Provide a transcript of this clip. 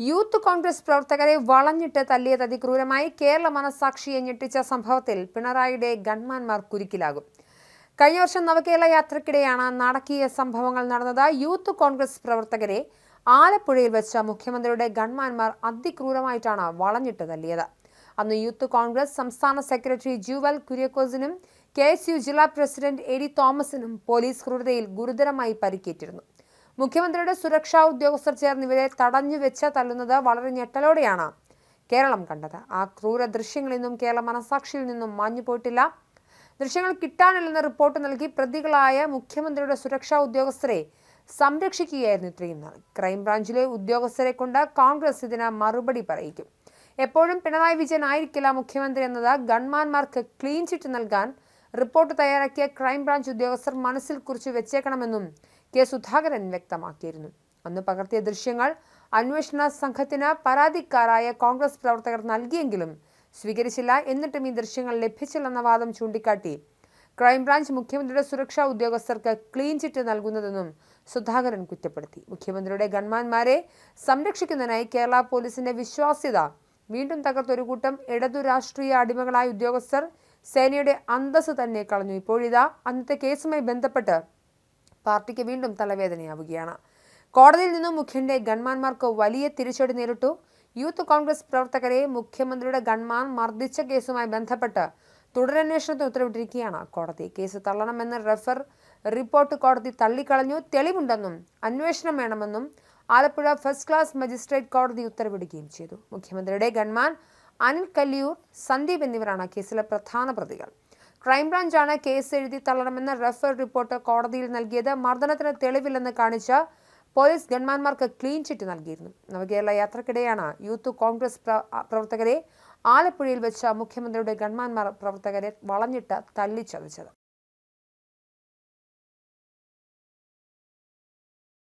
Youth Congress പ്രവർത്തകരെ വളഞ്ഞിട്ട് തല്ലിയത് അതിക്രൂരമായി. കേരള മനസാക്ഷിയെ ഞെട്ടിച്ച സംഭവത്തിൽ പിണറായിയുടെ ഗൺമാൻമാർ കുരുക്കിലാകും. കഴിഞ്ഞ വർഷം നവകേരള യാത്രക്കിടെയാണ് നാടകീയ സംഭവങ്ങൾ നടന്നത്. യൂത്ത് കോൺഗ്രസ് പ്രവർത്തകരെ ആലപ്പുഴയിൽ വെച്ച മുഖ്യമന്ത്രിയുടെ ഗൺമാൻമാർ അതിക്രൂരമായിട്ടാണ് വളഞ്ഞിട്ട് തല്ലിയത്. അന്ന് യൂത്ത് കോൺഗ്രസ് സംസ്ഥാന സെക്രട്ടറി ജൂവൽ കുര്യക്കോസിനും KSU ജില്ലാ പ്രസിഡന്റ് എ.ഡി. തോമസിനും പോലീസ് ക്രൂരതയിൽ ഗുരുതരമായി പരിക്കേറ്റിരുന്നു. മുഖ്യമന്ത്രിയുടെ സുരക്ഷാ ഉദ്യോഗസ്ഥർ ചേർന്ന് ഇവരെ തടഞ്ഞു വെച്ച് തല്ലുന്നത് വളരെ ഞെട്ടലോടെയാണ് കേരളം കണ്ടത്. ആ ക്രൂര ദൃശ്യങ്ങളിൽ നിന്നും കേരള മനസാക്ഷിയിൽ നിന്നും മാഞ്ഞു പോയിട്ടില്ല. ദൃശ്യങ്ങൾ കിട്ടാനില്ലെന്ന് റിപ്പോർട്ട് നൽകി പ്രതികളായ മുഖ്യമന്ത്രിയുടെ സുരക്ഷാ ഉദ്യോഗസ്ഥരെ സംരക്ഷിക്കുകയായിരുന്നു ഇത്രയും നാൾ. ക്രൈംബ്രാഞ്ചിലെ ഉദ്യോഗസ്ഥരെ കൊണ്ട് കോൺഗ്രസ് ഇതിന് മറുപടി പറയിക്കും. എപ്പോഴും പിണറായി വിജയൻ ആയിരിക്കില്ല മുഖ്യമന്ത്രി എന്നത് ഗൺമാൻമാർക്ക് ക്ലീൻ ചിറ്റ് നൽകാൻ റിപ്പോർട്ട് തയ്യാറാക്കിയ ക്രൈംബ്രാഞ്ച് ഉദ്യോഗസ്ഥർ മനസ്സിൽ കുറിച്ച് വെച്ചേക്കണമെന്നും കെ സുധാകരൻ വ്യക്തമാക്കിയിരുന്നു. അന്ന് പകർത്തിയ ദൃശ്യങ്ങൾ അന്വേഷണ സംഘത്തിന് പരാതിക്കാരായ കോൺഗ്രസ് പ്രവർത്തകർ നൽകിയെങ്കിലും സ്വീകരിച്ചില്ല. എന്നിട്ടും ഈ ദൃശ്യങ്ങൾ ലഭിച്ചില്ലെന്ന വാദം ചൂണ്ടിക്കാട്ടി ക്രൈംബ്രാഞ്ച് മുഖ്യമന്ത്രിയുടെ സുരക്ഷാ ഉദ്യോഗസ്ഥർക്ക് ക്ലീൻ ചിറ്റ് നൽകുന്നതെന്നും സുധാകരൻ കുറ്റപ്പെടുത്തി. മുഖ്യമന്ത്രിയുടെ ഗൺമാൻമാരെ സംരക്ഷിക്കുന്നതിനായി കേരള പോലീസിന്റെ വിശ്വാസ്യത വീണ്ടും തകർത്തൊരു കൂട്ടം ഇടതു രാഷ്ട്രീയ അടിമകളായ ഉദ്യോഗസ്ഥർ സേനയുടെ അന്തസ്സ് തന്നെ കളഞ്ഞു. ഇപ്പോഴിതാ അന്നത്തെ കേസുമായി ബന്ധപ്പെട്ട് പാർട്ടിക്ക് വീണ്ടും തലവേദനയാവുകയാണ്. കോടതിയിൽ നിന്നും മുഖ്യന്റെ ഗൺമാൻമാർക്ക് വലിയ തിരിച്ചടി നേരിട്ടു. യൂത്ത് കോൺഗ്രസ് പ്രവർത്തകരെ മുഖ്യമന്ത്രിയുടെ ഗൺമാൻ മർദ്ദിച്ച കേസുമായി ബന്ധപ്പെട്ട് തുടരന്വേഷണത്തിന് ഉത്തരവിട്ടിരിക്കുകയാണ് കോടതി. കേസ് തള്ളണമെന്ന് റെഫർ റിപ്പോർട്ട് കോടതി തള്ളിക്കളഞ്ഞു. തെളിവുണ്ടെന്നും അന്വേഷണം വേണമെന്നും ആലപ്പുഴ ഫസ്റ്റ് ക്ലാസ് മജിസ്ട്രേറ്റ് കോടതി ഉത്തരവിടുകയും ചെയ്തു. മുഖ്യമന്ത്രിയുടെ ഗൺമാൻ അനിൽ കല്ലിയൂർ, സന്ദീപ് എന്നിവരാണ് കേസിലെ പ്രധാന പ്രതികൾ. ക്രൈംബ്രാഞ്ചാണ് കേസ് എഴുതി തള്ളണമെന്ന് റെഫർ റിപ്പോർട്ട് കോടതിയിൽ നൽകിയത്. മർദ്ദനത്തിന് തെളിവില്ലെന്ന് കാണിച്ച് പോലീസ് ഗൺമാൻമാർക്ക് ക്ലീൻ ചിറ്റ് നൽകിയിരുന്നു. നവകേരള യാത്രക്കിടെയാണ് യൂത്ത് കോൺഗ്രസ് പ്രവർത്തകരെ ആലപ്പുഴയിൽ വെച്ച മുഖ്യമന്ത്രിയുടെ ഗൺമാൻമാർ പ്രവർത്തകരെ വളഞ്ഞിട്ട് തല്ലിച്ചതച്ചത്.